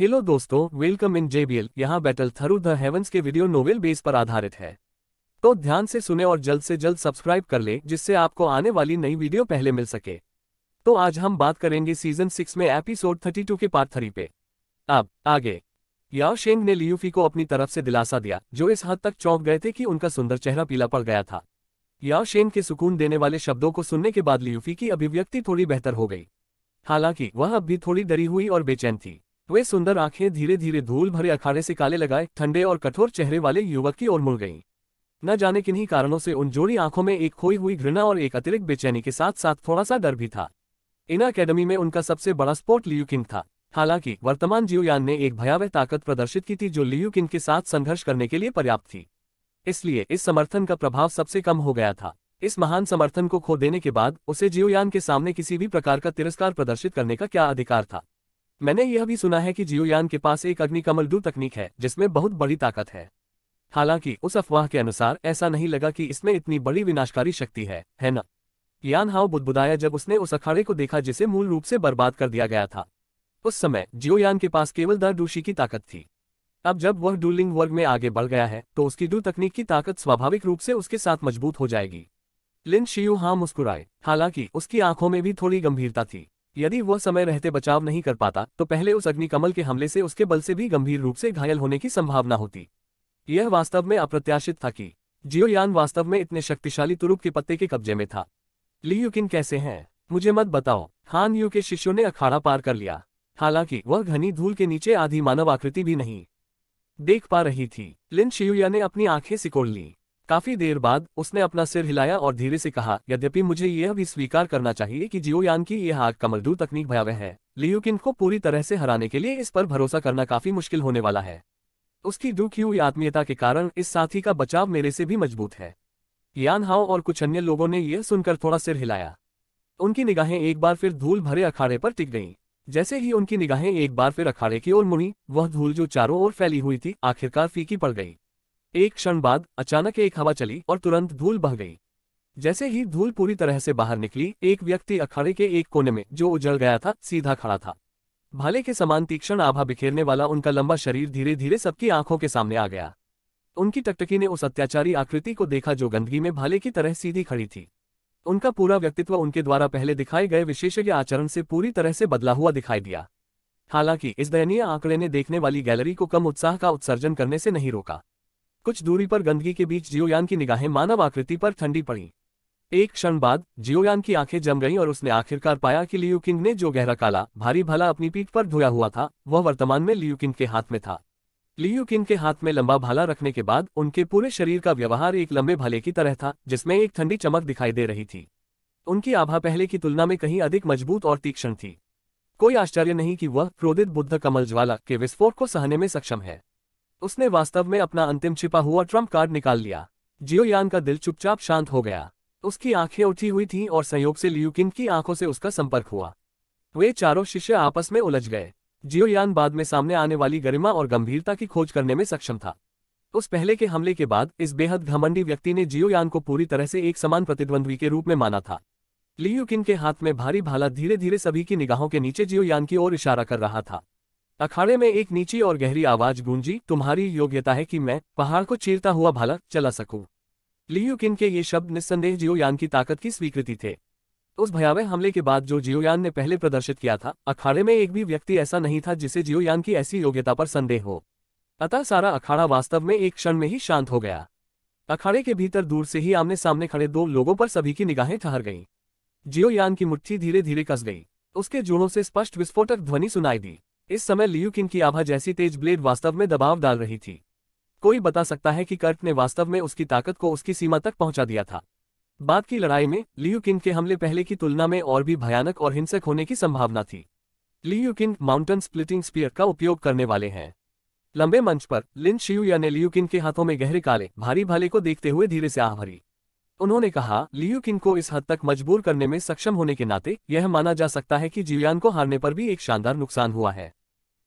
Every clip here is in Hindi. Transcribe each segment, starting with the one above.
हेलो दोस्तों, वेलकम इन JBL। यहाँ बैटल थ्रू द हेवंस के वीडियो नोवेल बेस पर आधारित है। तो ध्यान से सुने और जल्द से जल्द सब्सक्राइब कर ले जिससे आपको आने वाली नई वीडियो पहले मिल सके। तो आज हम बात करेंगे सीजन 6 में एपिसोड 32 के पार्ट 3 पे। अब आगे याओ शेंग ने लियूफी को अपनी तरफ से दिलासा दिया, जो इस हद तक चौंक गए थे कि उनका सुंदर चेहरा पीला पड़ गया था। याओ शेंग के सुकून देने वाले शब्दों को सुनने के बाद लियूफी की अभिव्यक्ति थोड़ी बेहतर हो गई। हालांकि वह अब भी थोड़ी डरी हुई और बेचैन थी। वे सुंदर आंखें धीरे धीरे धूल भरे अखाड़े से काले लगाए ठंडे और कठोर चेहरे वाले युवक की ओर मुड़ गईं। न जाने किन्हीं कारणों से उन जोड़ी आंखों में एक खोई हुई घृणा और एक अतिरिक्त बेचैनी के साथ साथ थोड़ा सा डर भी था। इन अकेडमी में उनका सबसे बड़ा स्पोर्ट लियू किंग था। हालांकि वर्तमान जियोयान ने एक भयावह ताकत प्रदर्शित की थी जो लियू किंग के साथ संघर्ष करने के लिए पर्याप्त थी। इसलिए इस समर्थन का प्रभाव सबसे कम हो गया था। इस महान समर्थन को खो देने के बाद उसे जियोयान के सामने किसी भी प्रकार का तिरस्कार प्रदर्शित करने का क्या अधिकार था। मैंने यह भी सुना है कि जियोयान के पास एक अग्निकमल तकनीक है जिसमें बहुत बड़ी ताकत है। हालांकि उस अफवाह के अनुसार ऐसा नहीं लगा कि इसमें इतनी बड़ी विनाशकारी शक्ति है ना? यान हाओ बुदबुदाया जब उसने उस अखाड़े को देखा जिसे मूल रूप से बर्बाद कर दिया गया था। उस समय जियोयान के पास केवल द डूशी की ताकत थी। अब जब वह डूलिंग वर्ग में आगे बढ़ गया है तो उसकी डू तकनीक की ताकत स्वाभाविक रूप से उसके साथ मजबूत हो जाएगी। लिन शियू हाँ मुस्कुराए, हालांकि उसकी आंखों में भी थोड़ी गंभीरता थी। यदि वह समय रहते बचाव नहीं कर पाता तो पहले उस अग्निकमल के हमले से उसके बल से भी गंभीर रूप से घायल होने की संभावना होती। यह वास्तव में अप्रत्याशित था कि जियोयान वास्तव में इतने शक्तिशाली तुरुप के पत्ते के कब्जे में था। लियू किन कैसे हैं, मुझे मत बताओ। हान यू के शिष्यों ने अखाड़ा पार कर लिया। हालांकि वह घनी धूल के नीचे आधी मानव आकृति भी नहीं देख पा रही थी। लिन शियुया ने अपनी आंखें सिकोड़ लीं। काफी देर बाद उसने अपना सिर हिलाया और धीरे से कहा, यद्यपि मुझे यह भी स्वीकार करना चाहिए कि जियोयान की यह आग कमलडू तकनीक भयावह है। लियू किन को पूरी तरह से हराने के लिए इस पर भरोसा करना काफी मुश्किल होने वाला है। उसकी दुखी हुई आत्मीयता के कारण इस साथी का बचाव मेरे से भी मजबूत है। यान हाओ और कुछ अन्य लोगों ने यह सुनकर थोड़ा सिर हिलाया। उनकी निगाहें एक बार फिर धूल भरे अखाड़े पर टिक गईं। जैसे ही उनकी निगाहें एक बार फिर अखाड़े की ओर मुड़ी, वह धूल जो चारों ओर फैली हुई थी आखिरकार फीकी पड़ गई। एक क्षण बाद अचानक एक हवा चली और तुरंत धूल बह गई। जैसे ही धूल पूरी तरह से बाहर निकली, एक व्यक्ति अखाड़े के एक कोने में जो उजड़ गया था सीधा खड़ा था। भाले के समान तीक्ष्ण आभा बिखेरने वाला उनका लंबा शरीर धीरे धीरे सबकी आंखों के सामने आ गया। उनकी टकटकी ने उस अत्याचारी आकृति को देखा जो गंदगी में भाले की तरह सीधी खड़ी थी। उनका पूरा व्यक्तित्व उनके द्वारा पहले दिखाए गए विशेषज्ञ आचरण से पूरी तरह से बदला हुआ दिखाई दिया। हालांकि इस दयनीय आंकड़े ने देखने वाली गैलरी को कम उत्साह का उत्सर्जन करने से नहीं रोका। कुछ दूरी पर गंदगी के बीच जियोयान की निगाहें मानव आकृति पर ठंडी पड़ी। एक क्षण बाद जियोयान की आंखें जम गईं और उसने आखिरकार पाया कि लियू किंग ने जो गहरा काला भारी भाला अपनी पीठ पर धोया हुआ था वह वर्तमान में लियू किंग के हाथ में था। लियू किंग के हाथ में लंबा भाला रखने के बाद उनके पूरे शरीर का व्यवहार एक लंबे भाले की तरह था जिसमें एक ठंडी चमक दिखाई दे रही थी। उनकी आभा पहले की तुलना में कहीं अधिक मजबूत और तीक्ष्ण थी। कोई आश्चर्य नहीं कि वह क्रोधित बुद्ध कमल ज्वाला के विस्फोट को सहने में सक्षम है। उसने वास्तव में अपना अंतिम छिपा हुआ ट्रम्प कार्ड निकाल लिया। जियोयान का दिल चुपचाप शांत हो गया। उसकी आंखें उठी हुई थीं और संयोग से लियू किंग की आंखों से उसका संपर्क हुआ। वे चारों शिष्य आपस में उलझ गए। जियोयान बाद में सामने आने वाली गरिमा और गंभीरता की खोज करने में सक्षम था। उस पहले के हमले के बाद इस बेहद घमंडी व्यक्ति ने जियोयान को पूरी तरह से एक समान प्रतिद्वंद्वी के रूप में माना था। लियू किंग के हाथ में भारी भाला धीरे धीरे सभी की निगाहों के नीचे जियोयान की ओर इशारा कर रहा था। अखाड़े में एक नीची और गहरी आवाज गूंजी, तुम्हारी योग्यता है कि मैं पहाड़ को चीरता हुआ भाला चला सकूं। लियू किंग के ये शब्द निस्संदेह जियोयान की ताकत की स्वीकृति थे। उस भयावह हमले के बाद जो जियोयान ने पहले प्रदर्शित किया था, अखाड़े में एक भी व्यक्ति ऐसा नहीं था जिसे जियोयान की ऐसी योग्यता पर संदेह हो। अतः सारा अखाड़ा वास्तव में एक क्षण में ही शांत हो गया। अखाड़े के भीतर दूर से ही आमने सामने खड़े दो लोगों पर सभी की निगाहें ठहर गईं। जियोयान की मुट्ठी धीरे धीरे कस गई। उसके जोड़ों से स्पष्ट विस्फोटक ध्वनि सुनाई दी। इस समय लियू किंग की आभा जैसी तेज ब्लेड वास्तव में दबाव डाल रही थी। कोई बता सकता है कि कर्ट ने वास्तव में उसकी ताकत को उसकी सीमा तक पहुंचा दिया था। बाद की लड़ाई में लियू किंग के हमले पहले की तुलना में और भी भयानक और हिंसक होने की संभावना थी। Liu King mountain splitting spear का उपयोग करने वाले हैं। लंबे मंच पर लिन शियुया ने लियू किंग के हाथों में गहरे काले भारी भाले को देखते हुए धीरे से आह भरी। उन्होंने कहा, लियू किंग को इस हद तक मजबूर करने में सक्षम होने के नाते यह माना जा सकता है कि जियोयान को हारने पर भी एक शानदार नुकसान हुआ है।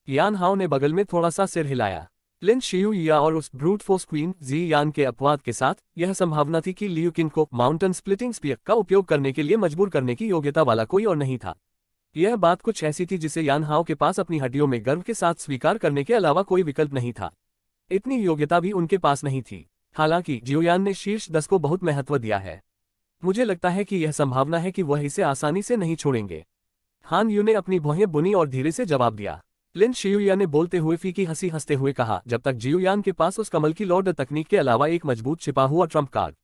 यान हाओ ने बगल में थोड़ा सा सिर हिलाया। लिन शियुया और उस ब्रूट फोर्स क्वीन जी यान के अपवाद के साथ यह संभावना थी कि लियू किंग को माउंटेन स्प्लिटिंग स्पीयर का उपयोग करने के लिए मजबूर करने की योग्यता वाला कोई और नहीं था। यह बात कुछ ऐसी थी जिसे यान हाओ के पास अपनी हड्डियों में गर्व के साथ स्वीकार करने के अलावा कोई विकल्प नहीं था। इतनी योग्यता भी उनके पास नहीं थी। हालांकि जियोयान ने शीर्ष 10 को बहुत महत्व दिया है। मुझे लगता है कि यह संभावना है कि वह इसे आसानी से नहीं छोड़ेंगे। हान यू ने अपनी भौहें बुनी और धीरे से जवाब दिया। लिन शियुया ने बोलते हुए फीकी हंसी हंसते हुए कहा, जब तक जियोयान के पास उस कमल की लॉर्ड तकनीक के अलावा एक मजबूत छिपा हुआ ट्रम्प कार्ड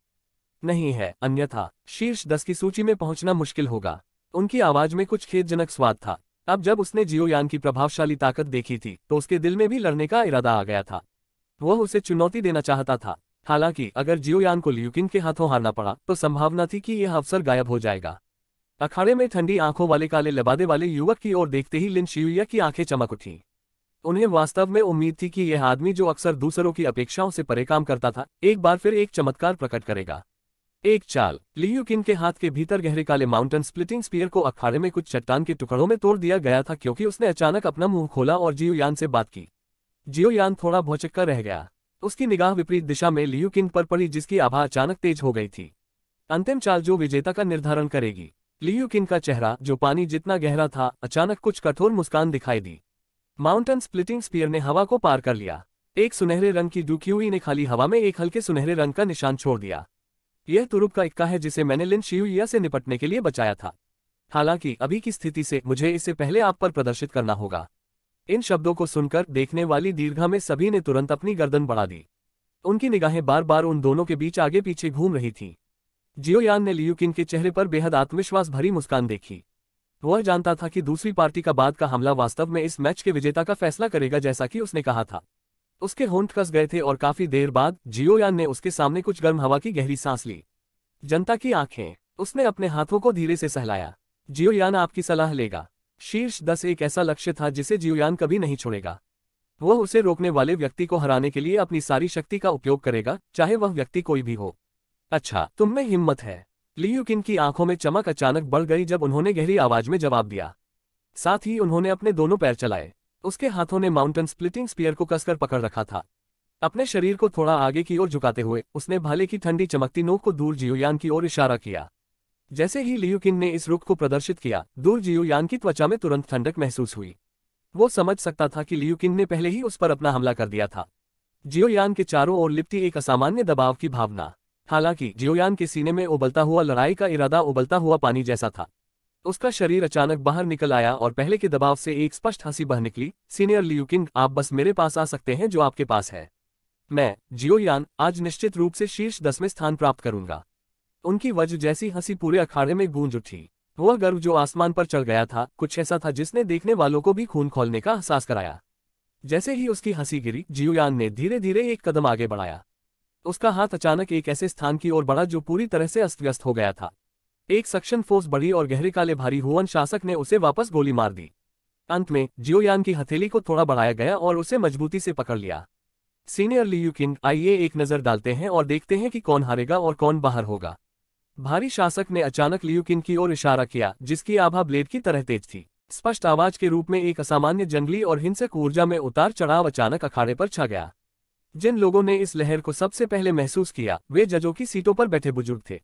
नहीं है, अन्यथा शीर्ष 10 की सूची में पहुंचना मुश्किल होगा। उनकी आवाज में कुछ खेदजनक स्वाद था। अब जब उसने जियोयान की प्रभावशाली ताकत देखी थी तो उसके दिल में भी लड़ने का इरादा आ गया था। वह उसे चुनौती देना चाहता था। हालांकि अगर जियोयान को लियू किंग के हाथों हारना पड़ा तो संभावना थी कि यह अवसर गायब हो जाएगा। अखाड़े में ठंडी आंखों वाले काले लबादे वाले युवक की ओर देखते ही लिन शियुया की आंखें चमक उठी। उन्हें वास्तव में उम्मीद थी कि यह आदमी जो अक्सर दूसरों की अपेक्षाओं से परे काम करता था, एक बार फिर एक चमत्कार प्रकट करेगा। एक चाल। लियू किंग के हाथ के भीतर गहरे काले माउंटेन स्प्लिटिंग स्पीयर को अखाड़े में कुछ चट्टान के टुकड़ों में तोड़ दिया गया था क्योंकि उसने अचानक अपना मुंह खोला और जियोयान से बात की। जियोयान थोड़ा भौचक्का रह गया। उसकी निगाह विपरीत दिशा में लियू किंग पर पड़ी जिसकी आभा अचानक तेज हो गई थी। अंतिम चाल जो विजेता का निर्धारण करेगी। लियू किंग का चेहरा, जो पानी जितना गहरा था, अचानक कुछ कठोर मुस्कान दिखाई दी। माउंटेन स्प्लिटिंग स्पीयर ने हवा को पार कर लिया। एक सुनहरे रंग की डुक्यूई ने खाली हवा में एक हल्के सुनहरे रंग का निशान छोड़ दिया। यह तुरुप का इक्का है जिसे मैंने लिन शियुया से निपटने के लिए बचाया था। हालांकि अभी की स्थिति से मुझे इसे पहले आप पर प्रदर्शित करना होगा। इन शब्दों को सुनकर देखने वाली दीर्घा में सभी ने तुरंत अपनी गर्दन बढ़ा दी। उनकी निगाहें बार बार उन दोनों के बीच आगे पीछे घूम रही थीं। जियोयान ने लियू किंग के चेहरे पर बेहद आत्मविश्वास भरी मुस्कान देखी। वह जानता था कि दूसरी पार्टी का बाद का हमला वास्तव में इस मैच के विजेता का फैसला करेगा, जैसा कि उसने कहा था। उसके होंठ कस गए थे और काफी देर बाद जियोयान ने उसके सामने कुछ गर्म हवा की गहरी सांस ली। जनता की आंखें। उसने अपने हाथों को धीरे से सहलाया। जियोयान आपकी सलाह लेगा। शीर्ष 10 एक ऐसा लक्ष्य था जिसे जियोयान कभी नहीं छोड़ेगा। वह उसे रोकने वाले व्यक्ति को हराने के लिए अपनी सारी शक्ति का उपयोग करेगा, चाहे वह व्यक्ति कोई भी हो। अच्छा, तुम में हिम्मत है। लियू किंग की आंखों में चमक अचानक बढ़ गई जब उन्होंने गहरी आवाज में जवाब दिया। साथ ही उन्होंने अपने दोनों पैर चलाए। उसके हाथों ने माउंटेन स्प्लिटिंग स्पीयर को कसकर पकड़ रखा था। अपने शरीर को थोड़ा आगे की ओर झुकाते हुए उसने भाले की ठंडी चमकती नोक को दूर जियोयान की ओर इशारा किया। जैसे ही लियू किंग ने इस रुख को प्रदर्शित किया, दूर जियोयान की त्वचा में तुरंत ठंडक महसूस हुई। वो समझ सकता था कि लियू किंग ने पहले ही उस पर अपना हमला कर दिया था। जियोयान के चारों ओर लिपटी एक असामान्य दबाव की भावना। हालांकि जियोयान के सीने में उबलता हुआ लड़ाई का इरादा उबलता हुआ पानी जैसा था। उसका शरीर अचानक बाहर निकल आया और पहले के दबाव से एक स्पष्ट हंसी बह निकली। सीनियर लियू किंग, आप बस मेरे पास आ सकते हैं जो आपके पास है। मैं, जियोयान, आज निश्चित रूप से शीर्ष 10 में स्थान प्राप्त करूंगा। उनकी वज्र जैसी हंसी पूरे अखाड़े में गूंज उठी। वह गर्व जो आसमान पर चढ़ गया था, कुछ ऐसा था जिसने देखने वालों को भी खून खौलने का एहसास कराया। जैसे ही उसकी हंसी गिरी, जियोयान ने धीरे धीरे एक कदम आगे बढ़ाया। उसका हाथ अचानक एक ऐसे स्थान की ओर बढ़ा जो पूरी तरह से अस्त व्यस्त हो गया था। एक सक्शन फोर्स बढ़ी और गहरे काले भारी हुवन शासक ने उसे वापस गोली मार दी। अंत में जियोयान की हथेली को थोड़ा बढ़ाया गया और उसे मजबूती से पकड़ लिया। सीनियर लियू किंग, आइए एक नजर डालते हैं और देखते हैं कि कौन हारेगा और कौन बाहर होगा। भारी शासक ने अचानक लियू किंग की ओर इशारा किया, जिसकी आभा ब्लेड की तरह तेज थी। स्पष्ट आवाज के रूप में एक असामान्य जंगली और हिंसक ऊर्जा में उतार चढ़ाव अचानक अखाड़े पर छा गया। जिन लोगों ने इस लहर को सबसे पहले महसूस किया, वे जजों की सीटों पर बैठे बुजुर्ग थे।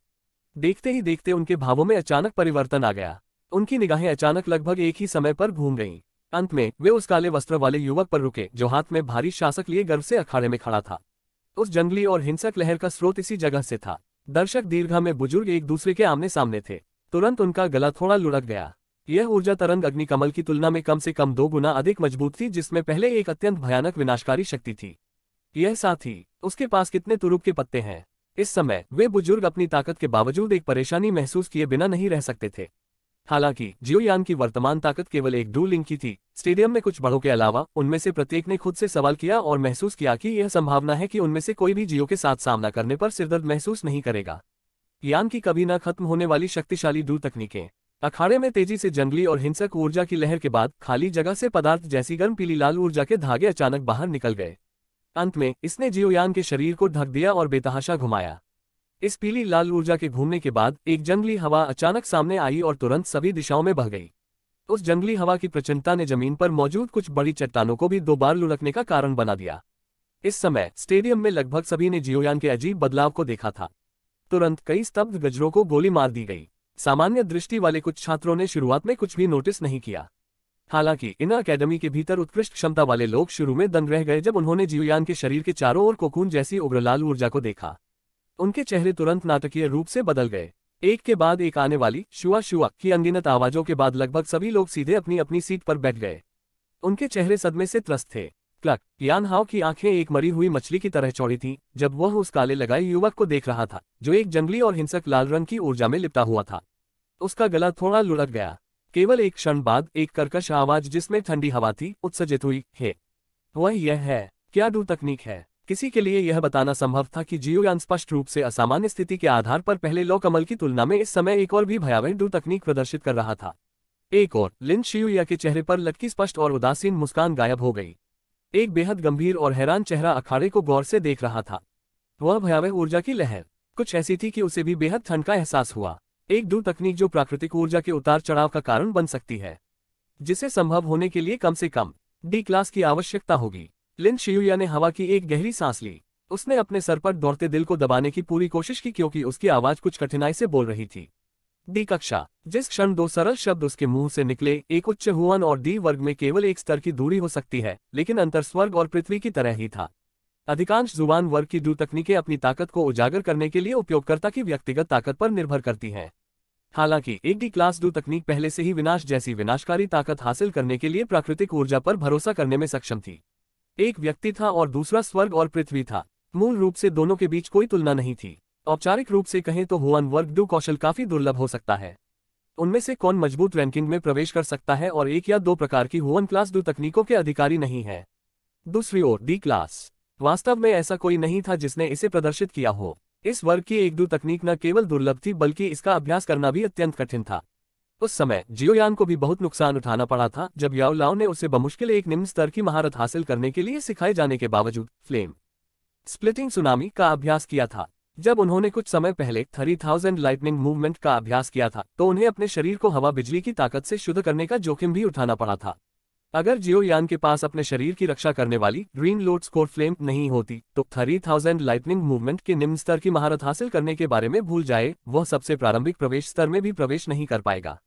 देखते ही देखते उनके भावों में अचानक परिवर्तन आ गया। उनकी निगाहें अचानक लगभग एक ही समय पर घूम गईं। अंत में वे उस काले वस्त्र वाले युवक पर रुके जो हाथ में भारी शासक लिए गर्व से अखाड़े में खड़ा था। उस जंगली और हिंसक लहर का स्रोत इसी जगह से था। दर्शक दीर्घा में बुजुर्ग एक दूसरे के आमने सामने थे। तुरंत उनका गला थोड़ा लुढ़क गया। यह ऊर्जा तरंग अग्निकमल की तुलना में कम से कम 2 गुना अधिक मजबूत थी, जिसमें पहले एक अत्यंत भयानक विनाशकारी शक्ति थी। यह साथ ही उसके पास कितने तुरुप के पत्ते हैं। इस समय वे बुजुर्ग अपनी ताकत के बावजूद एक परेशानी महसूस किए बिना नहीं रह सकते थे। हालांकि जियोयान की वर्तमान ताकत केवल एक डू लिंक की थी। स्टेडियम में कुछ बड़ों के अलावा उनमें से प्रत्येक ने खुद से सवाल किया और महसूस किया कि यह संभावना है कि उनमें से कोई भी जियो के साथ सामना करने पर सिरदर्द महसूस नहीं करेगा। यान की कभी न खत्म होने वाली शक्तिशाली डू तकनीकें। अखाड़े में तेजी से जंगली और हिंसक ऊर्जा की लहर के बाद खाली जगह से पदार्थ जैसी गर्म पीली लाल ऊर्जा के धागे अचानक बाहर निकल गए। अंत में इसने जियोयान के शरीर को ढक दिया और बेतहाशा घुमाया। इस पीली लाल ऊर्जा के घूमने के बाद एक जंगली हवा अचानक सामने आई और तुरंत सभी दिशाओं में बह गई। उस जंगली हवा की प्रचंडता ने जमीन पर मौजूद कुछ बड़ी चट्टानों को भी 2 बार लुढ़कने का कारण बना दिया। इस समय स्टेडियम में लगभग सभी ने जियोयान के अजीब बदलाव को देखा था। तुरंत कई स्तब्ध गजरों को गोली मार दी गई। सामान्य दृष्टि वाले कुछ छात्रों ने शुरुआत में कुछ भी नोटिस नहीं किया। हालांकि इन अकेडमी के भीतर उत्कृष्ट क्षमता वाले लोग शुरू में दंग रह गए जब उन्होंने जियोयान के शरीर के चारों ओर कोकून जैसी उग्रलाल ऊर्जा को देखा। उनके चेहरे तुरंत नाटकीय रूप से बदल गए। एक के बाद एक आने वाली शुआ शुआ की अनगिनत आवाजों के बाद लगभग सभी लोग सीधे अपनी अपनी सीट पर बैठ गए। उनके चेहरे सदमे से त्रस्त थे। क्लक यान हाओ की आंखें एक मरी हुई मछली की तरह चौड़ी थीं जब वह उस काले लगाए युवक को देख रहा था जो एक जंगली और हिंसक लाल रंग की ऊर्जा में लिपटा हुआ था। उसका गला थोड़ा लुढ़क गया। केवल एक क्षण बाद एक कर्कश आवाज जिसमें ठंडी हवा थी उत्सर्जित हुई है। वह यह है, क्या डू तकनीक है? किसी के लिए यह बताना संभव था कि जियोयान स्पष्ट रूप से असामान्य स्थिति के आधार पर पहले लौ कमल की तुलना में इस समय एक और भी भयावह डू तकनीक प्रदर्शित कर रहा था। एक और लिन शियुया के चेहरे पर लटकी स्पष्ट और उदासीन मुस्कान गायब हो गई। एक बेहद गंभीर और हैरान चेहरा अखाड़े को गौर से देख रहा था। वह भयावह ऊर्जा की लहर कुछ ऐसी थी कि उसे भी बेहद ठंड का एहसास हुआ। एक डू तकनीक जो प्राकृतिक ऊर्जा के उतार चढ़ाव का कारण बन सकती है, जिसे संभव होने के लिए कम से कम डी क्लास की आवश्यकता होगी। लिन शियुया ने हवा की एक गहरी सांस ली। उसने अपने सर पर दौड़ते दिल को दबाने की पूरी कोशिश की क्योंकि उसकी आवाज कुछ कठिनाई से बोल रही थी। डी कक्षा। जिस क्षण दो सरल शब्द उसके मुंह से निकले, एक उच्च हुआन और डी वर्ग में केवल एक स्तर की दूरी हो सकती है, लेकिन अंतर स्वर्ग और पृथ्वी की तरह ही था। अधिकांश जुबान वर्ग की डू तकनीकें अपनी ताकत को उजागर करने के लिए उपयोगकर्ता की व्यक्तिगत ताकत पर निर्भर करती हैं। हालांकि एक डी क्लास डू तकनीक पहले से ही विनाश जैसी विनाशकारी ताकत हासिल करने के लिए प्राकृतिक ऊर्जा पर भरोसा करने में सक्षम थी। एक व्यक्ति था और दूसरा स्वर्ग और पृथ्वी था। मूल रूप से दोनों के बीच कोई तुलना नहीं थी। औपचारिक रूप से कहें तो हुआन वर्ग डू कौशल काफी दुर्लभ हो सकता है। उनमें से कौन मजबूत रैंकिंग में प्रवेश कर सकता है और एक या दो प्रकार की हुआन क्लास डू तकनीकों के अधिकारी नहीं है। दूसरी ओर डी क्लास, वास्तव में ऐसा कोई नहीं था जिसने इसे प्रदर्शित किया हो। इस वर्ग की एक डू तकनीक न केवल दुर्लभ थी बल्कि इसका अभ्यास करना भी अत्यंत कठिन था। उस समय जियोयान को भी बहुत नुकसान उठाना पड़ा था जब याओ लाओ ने उसे बमुश्किल एक निम्न स्तर की महारत हासिल करने के लिए सिखाए जाने के बावजूद फ्लेम स्प्लिटिंग सुनामी का अभ्यास किया था। जब उन्होंने कुछ समय पहले 3000 लाइटनिंग मूवमेंट का अभ्यास किया था तो उन्हें अपने शरीर को हवा बिजली की ताकत से शुद्ध करने का जोखिम भी उठाना पड़ा था। अगर जियोयान के पास अपने शरीर की रक्षा करने वाली ग्रीन लोड स्कोर फ्लेम नहीं होती तो 3000 लाइटनिंग मूवमेंट के निम्न स्तर की महारत हासिल करने के बारे में भूल जाए, वह सबसे प्रारंभिक प्रवेश स्तर में भी प्रवेश नहीं कर पाएगा।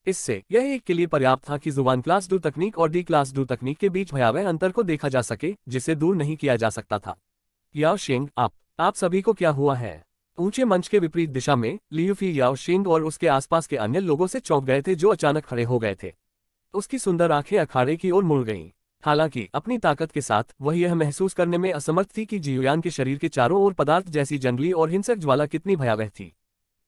इससे यह एक के लिए पर्याप्त था कि जुबान क्लास डू तकनीक और डी क्लास डू तकनीक के बीच भयावह अंतर को देखा जा सके जिसे दूर नहीं किया जा सकता था। याओ शिंग, आप सभी को क्या हुआ है? ऊंचे मंच के विपरीत दिशा में लियूफी याओ शिंग और उसके आसपास के अन्य लोगों से चौंक गए थे जो अचानक खड़े हो गए थे। उसकी सुंदर आंखें अखाड़े की ओर मुड़ गईं। हालांकि अपनी ताकत के साथ वह यह महसूस करने में असमर्थ थी कि जियोयान के शरीर के चारों ओर पदार्थ जैसी जंगली और हिंसक ज्वाला कितनी भयावह थी।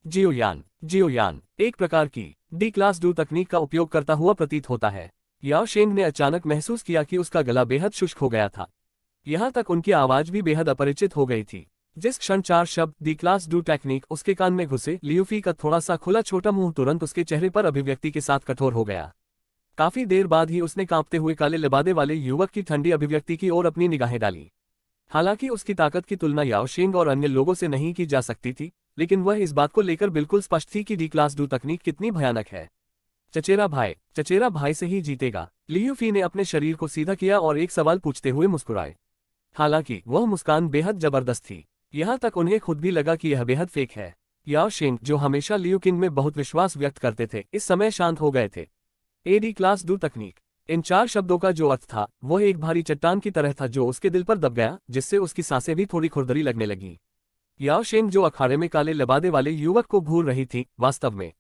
जियोयान एक प्रकार की डी क्लास डू तकनीक का उपयोग करता हुआ प्रतीत होता है। याओ शेंग ने अचानक महसूस किया कि उसका गला बेहद शुष्क हो गया था। यहाँ तक उनकी आवाज भी बेहद अपरिचित हो गई थी। जिस क्षण चार शब्द डी क्लास डू टेक्निक उसके कान में घुसे, लियूफी का थोड़ा सा खुला छोटा मुंह तुरंत उसके चेहरे पर अभिव्यक्ति के साथ कठोर हो गया। काफी देर बाद ही उसने कांपते हुए काले लिबादे वाले युवक की ठंडी अभिव्यक्ति की ओर अपनी निगाहें डाली। हालांकि उसकी ताकत की तुलना याओ शेंग और अन्य लोगों से नहीं की जा सकती थी, लेकिन वह इस बात को लेकर बिल्कुल स्पष्ट थी कि डी क्लास डू तकनीक कितनी भयानक है। चचेरा भाई से ही जीतेगा। लियूफी ने अपने शरीर को सीधा किया और एक सवाल पूछते हुए मुस्कुराए। हालांकि वह मुस्कान बेहद जबरदस्त थी, यहाँ तक उन्हें खुद भी लगा कि यह बेहद फेक है। याओ शेंग, जो हमेशा लियू किंग में बहुत विश्वास व्यक्त करते थे, इस समय शांत हो गए थे। डी क्लास डू तकनीक, इन चार शब्दों का जो अर्थ था वह एक भारी चट्टान की तरह था जो उसके दिल पर दब गया, जिससे उसकी सांसें भी थोड़ी खुरदरी लगने लगीं। याओ शेंग, जो अखाड़े में काले लिबादे वाले युवक को घूर रही थी, वास्तव में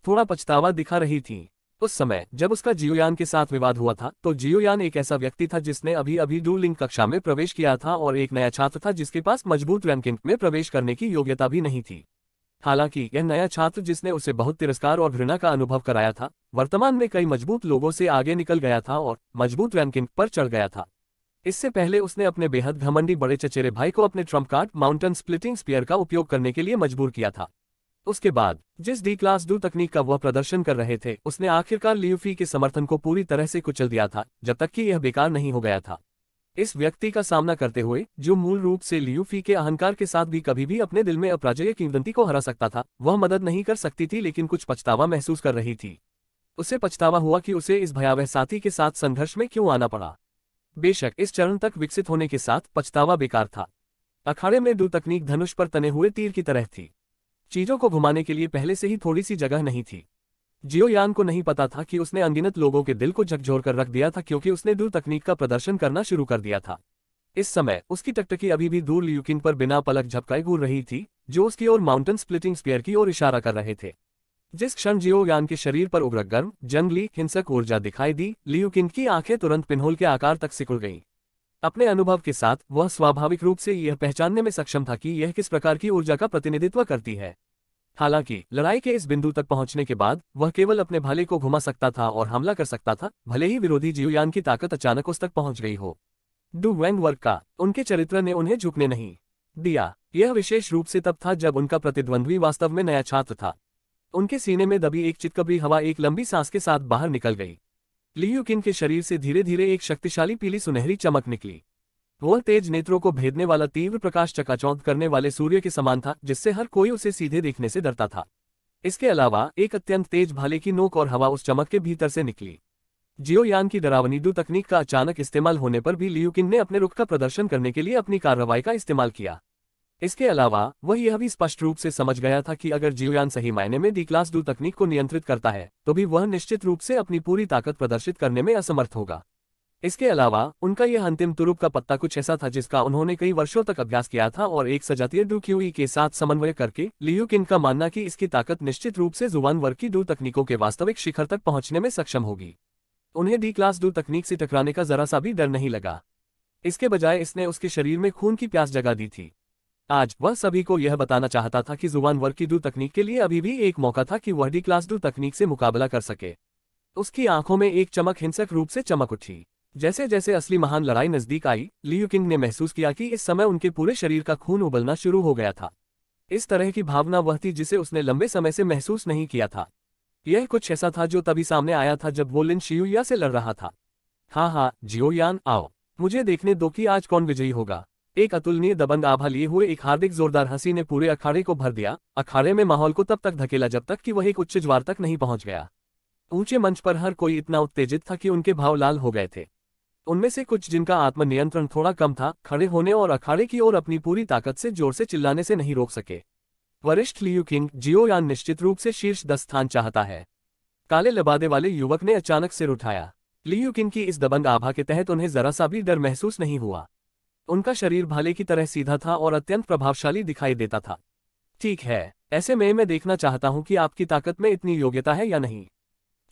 थोड़ा पछतावा दिखा रही थी। उस समय जब उसका जियोयान के साथ विवाद हुआ था तो जियोयान एक ऐसा व्यक्ति था जिसने अभी अभी डू लिंक कक्षा में प्रवेश किया था और एक नया छात्र था जिसके पास मजबूत रैंकिंग में प्रवेश करने की योग्यता भी नहीं थी। हालांकि यह नया छात्र जिसने उसे बहुत तिरस्कार और घृणा का अनुभव कराया था, वर्तमान में कई मजबूत लोगों से आगे निकल गया था और मजबूत रैंकिंग पर चढ़ गया था। इससे पहले उसने अपने बेहद घमंडी बड़े चचेरे भाई को अपने trump card mountain splitting spear का उपयोग करने के लिए मजबूर किया था। उसके बाद जिस डी क्लास डू तकनीक का वह प्रदर्शन कर रहे थे, उसने आखिरकार लियूफी के समर्थन को पूरी तरह से कुचल दिया था, जब तक कि यह बेकार नहीं हो गया था। इस व्यक्ति का सामना करते हुए, जो मूल रूप से लियूफी के अहंकार के साथ भी कभी भी अपने दिल में अपराजय किंवदंती को हरा सकता था, वह मदद नहीं कर सकती थी लेकिन कुछ पछतावा महसूस कर रही थी। उसे पछतावा हुआ कि उसे इस भयावह साथी के साथ संघर्ष में क्यों आना पड़ा। बेशक इस चरण तक विकसित होने के साथ पछतावा बेकार था। अखाड़े में डू तकनीक धनुष पर तने हुए तीर की तरह थी। चीजों को घुमाने के लिए पहले से ही थोड़ी सी जगह नहीं थी। जियो यान को नहीं पता था कि उसने अनगिनत लोगों के दिल को झकझोर कर रख दिया था, क्योंकि उसने दूर तकनीक का प्रदर्शन करना शुरू कर दिया था। इस समय उसकी टकटकी अभी भी दूर लियूकिन पर बिना पलक झपकाए घूर रही थी, जो उसकी ओर माउंटेन स्प्लिटिंग स्पीयर की ओर इशारा कर रहे थे। जिस क्षण जियो यान के शरीर पर उग्र गर्म जंगली हिंसक ऊर्जा दिखाई दी, लियूकिन की आंखें तुरंत पिनहोल के आकार तक सिकुड़ गईं। अपने अनुभव के साथ वह स्वाभाविक रूप से यह पहचानने में सक्षम था कि यह किस प्रकार की ऊर्जा का प्रतिनिधित्व करती है। हालांकि लड़ाई के इस बिंदु तक पहुंचने के बाद वह केवल अपने भाले को घुमा सकता था और हमला कर सकता था, भले ही विरोधी जियोयान की ताकत अचानक उस तक पहुंच गई हो। डू वैंग वर्क का उनके चरित्र ने उन्हें झुकने नहीं दिया। यह विशेष रूप से तब था जब उनका प्रतिद्वंद्वी वास्तव में नया छात्र था। उनके सीने में दबी एक चितकबरी हवा एक लंबी सांस के साथ बाहर निकल गई। लियूकिन के शरीर से धीरे धीरे एक शक्तिशाली पीली सुनहरी चमक निकली। वह तेज नेत्रों को भेदने वाला तीव्र प्रकाश चकाचौंध करने वाले सूर्य के समान था, जिससे हर कोई उसे सीधे देखने से डरता था। इसके अलावा एक अत्यंत तेज भाले की नोक और हवा उस चमक के भीतर से निकली। जियोयान की डरावनी डू तकनीक का अचानक इस्तेमाल होने पर भी लियूकिन ने अपने रुख का प्रदर्शन करने के लिए अपनी कार्रवाई का इस्तेमाल किया। इसके अलावा वह यह भी स्पष्ट रूप से समझ गया था कि अगर जियोयान सही मायने में डी क्लास डू तकनीक को नियंत्रित करता है, तो भी वह निश्चित रूप से अपनी पूरी ताकत प्रदर्शित करने में असमर्थ होगा। इसके अलावा उनका यह अंतिम तुरुप का पत्ता कुछ ऐसा था जिसका उन्होंने कई वर्षों तक अभ्यास किया था, और एक सजातीय डू क्यूई के साथ समन्वय करके लियूकिन का मानना कि इसकी ताकत निश्चित रूप से जुबान वर्ग की डू तकनीकों के वास्तविक शिखर तक पहुंचने में सक्षम होगी। उन्हें डी क्लास डू तकनीक से टकराने का जरा सा भी डर नहीं लगा। इसके बजाय इसने उसके शरीर में खून की प्यास जगा दी थी। आज वह सभी को यह बताना चाहता था कि जुबान वर्ग की डू तकनीक के लिए अभी भी एक मौका था कि वह डी क्लास डू तकनीक से मुकाबला कर सके। उसकी आंखों में एक चमक हिंसक रूप से चमक उठी। जैसे जैसे असली महान लड़ाई नजदीक आई, लियूकिन ने महसूस किया कि इस समय उनके पूरे शरीर का खून उबलना शुरू हो गया था। इस तरह की भावना वह थी जिसे उसने लंबे समय से महसूस नहीं किया था। यह कुछ ऐसा था जो तभी सामने आया था जब वो लिन शियुया से लड़ रहा था। हाँ, जियोयान आओ, मुझे देखने दो कि आज कौन विजयी होगा। एक अतुलनीय दबंग आभा लिए हुए एक हार्दिक जोरदार हंसी ने पूरे अखाड़े को भर दिया। अखाड़े में माहौल को तब तक धकेला जब तक कि वह एक उच्च ज्वार तक नहीं पहुंच गया। ऊंचे मंच पर हर कोई इतना उत्तेजित था कि उनके भाव लाल हो गए थे। उनमें से कुछ जिनका आत्मनियंत्रण थोड़ा कम था, खड़े होने और अखाड़े की ओर अपनी पूरी ताकत से जोर से चिल्लाने से नहीं रोक सके। वरिष्ठ लियूकिन, जियोयान निश्चित रूप से शीर्ष 10 स्थान चाहता है। काले लबादे वाले युवक ने अचानक सिर उठाया। लियूकिन की इस दबंग आभा के तहत उन्हें जरा सा भी डर महसूस नहीं हुआ। उनका शरीर भाले की तरह सीधा था और अत्यंत प्रभावशाली दिखाई देता था। ठीक है, ऐसे में मैं देखना चाहता हूं कि आपकी ताकत में इतनी योग्यता है या नहीं।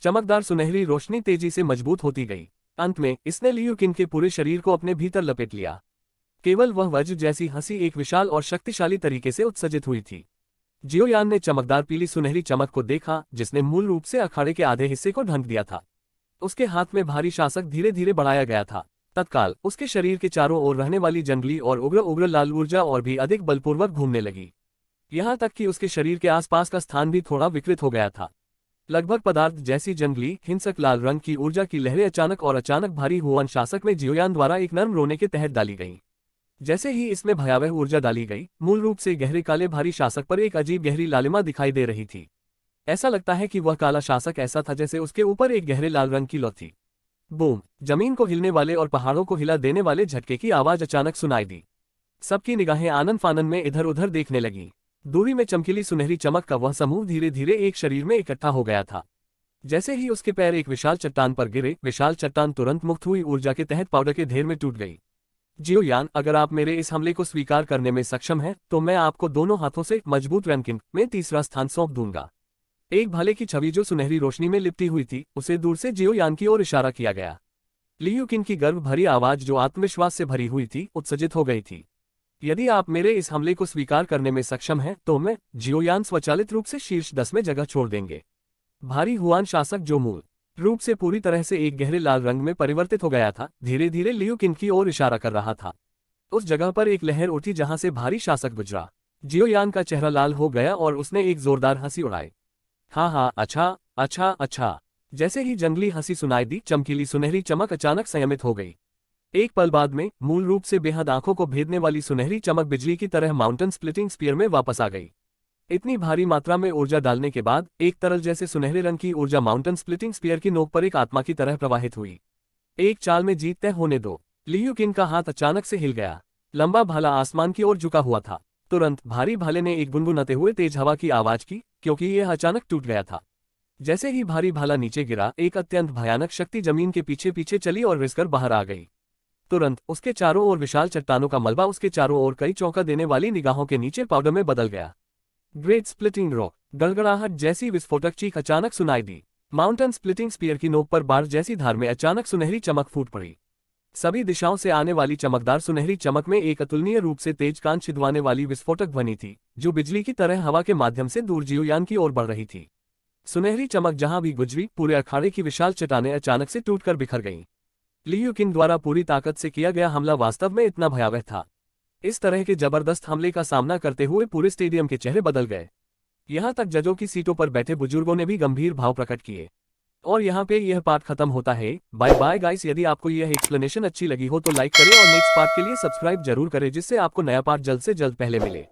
चमकदार सुनहरी रोशनी तेजी से मजबूत होती गई। अंत में इसने लियूकिन के पूरे शरीर को अपने भीतर लपेट लिया। केवल वह वज्र जैसी हंसी एक विशाल और शक्तिशाली तरीके से उत्सर्जित हुई थी। जियोयान ने चमकदार पीली सुनहरी चमक को देखा, जिसने मूल रूप से अखाड़े के आधे हिस्से को ढक दिया था। उसके हाथ में भारी शासक धीरे धीरे बढ़ाया गया था। तत्काल उसके शरीर के चारों ओर रहने वाली जंगली और उग्र लाल ऊर्जा और भी अधिक बलपूर्वक घूमने लगी। यहां तक कि उसके शरीर के आसपास का स्थान भी थोड़ा विकृत हो गया था। लगभग पदार्थ जैसी जंगली हिंसक लाल रंग की ऊर्जा की लहरें अचानक भारी हुआन शासक में जियोयान द्वारा एक नर्म रोने के तहत डाली गईं। जैसे ही इसमें भयावह ऊर्जा डाली गई, मूल रूप से गहरे काले भारी शासक पर एक अजीब गहरी लालिमा दिखाई दे रही थी। ऐसा लगता है कि वह काला शासक ऐसा था जैसे उसके ऊपर एक गहरे लाल रंग की लौ थी। बूम! जमीन को हिलने वाले और पहाड़ों को हिला देने वाले झटके की आवाज अचानक सुनाई दी। सबकी निगाहें आनंद फानन में इधर उधर देखने लगी। दूरी में चमकीली सुनहरी चमक का वह समूह धीरे धीरे एक शरीर में इकट्ठा हो गया था। जैसे ही उसके पैर एक विशाल चट्टान पर गिरे, विशाल चट्टान तुरंत मुक्त हुई ऊर्जा के तहत पाउडर के ढेर में टूट गई। जियोयान, अगर आप मेरे इस हमले को स्वीकार करने में सक्षम हैं, तो मैं आपको दोनों हाथों से मजबूत रैंकिंग में तीसरा स्थान सौंप दूंगा। एक भाले की छवि जो सुनहरी रोशनी में लिपटी हुई थी, उसे दूर से जियोयान की ओर इशारा किया गया। लियूकिन की गर्व भरी आवाज जो आत्मविश्वास से भरी हुई थी, उत्सर्जित हो गई थी। यदि आप मेरे इस हमले को स्वीकार करने में सक्षम हैं, तो मैं जियोयान स्वचालित रूप से शीर्ष 10 में जगह छोड़ देंगे। भारी हुआन शासक जो मूल रूप से पूरी तरह से एक गहरे लाल रंग में परिवर्तित हो गया था, धीरे धीरे लियूकिन की ओर इशारा कर रहा था। उस जगह पर एक लहर उठी जहां से भारी शासक गुजरा। जियोयान का चेहरा लाल हो गया और उसने एक जोरदार हंसी उड़ाई। हाँ, अच्छा। जैसे ही जंगली हंसी सुनाई दी, चमकीली सुनहरी चमक अचानक संयमित हो गई। एक पल बाद में मूल रूप से बेहद आंखों को भेदने वाली सुनहरी चमक बिजली की तरह माउंटेन स्प्लिटिंग स्पीयर में वापस आ गई। इतनी भारी मात्रा में ऊर्जा डालने के बाद एक तरल जैसे सुनहरे रंग की ऊर्जा माउंटेन स्प्लिटिंग स्पीयर की नोक पर एक आत्मा की तरह प्रवाहित हुई। एक चाल में जीत तय होने दो। लियूकिन का हाथ अचानक से हिल गया। लंबा भाला आसमान की ओर झुका हुआ था। तुरंत भारी भाले ने एक गुनगुनाते हुए तेज हवा की आवाज की, क्योंकि यह अचानक टूट गया था। जैसे ही भारी भाला नीचे गिरा, एक अत्यंत भयानक शक्ति जमीन के पीछे पीछे चली और रिसकर बाहर आ गई। तुरंत उसके चारों ओर विशाल चट्टानों का मलबा उसके चारों ओर कई चौंका देने वाली निगाहों के नीचे पाउडर में बदल गया। ग्रेट स्प्लिटिंग रॉक, गड़गड़ाहट जैसी विस्फोटक चीख अचानक सुनाई दी। माउंटेन स्प्लिटिंग स्पीयर की नोक पर बाढ़ जैसी धार में अचानक सुनहरी चमक फूट पड़ी। सभी दिशाओं से आने वाली चमकदार सुनहरी चमक में एक अतुलनीय रूप से तेज कान छिदवाने वाली विस्फोटक ध्वनि थी, जो बिजली की तरह हवा के माध्यम से दूर जीवयान की ओर बढ़ रही थी। सुनहरी चमक जहां भी गुजरी, पूरे अखाड़े की विशाल चट्टानें अचानक से टूटकर बिखर गईं। लियू किंग द्वारा पूरी ताकत से किया गया हमला वास्तव में इतना भयावह था। इस तरह के जबरदस्त हमले का सामना करते हुए पूरे स्टेडियम के चेहरे बदल गए। यहां तक जजों की सीटों पर बैठे बुजुर्गों ने भी गंभीर भाव प्रकट किए। और यहाँ पे यह पार्ट खत्म होता है। Bye bye guys. यदि आपको यह एक्सप्लेनेशन अच्छी लगी हो तो लाइक करें और नेक्स्ट पार्ट के लिए सब्सक्राइब जरूर करें, जिससे आपको नया पार्ट जल्द से जल्द पहले मिले।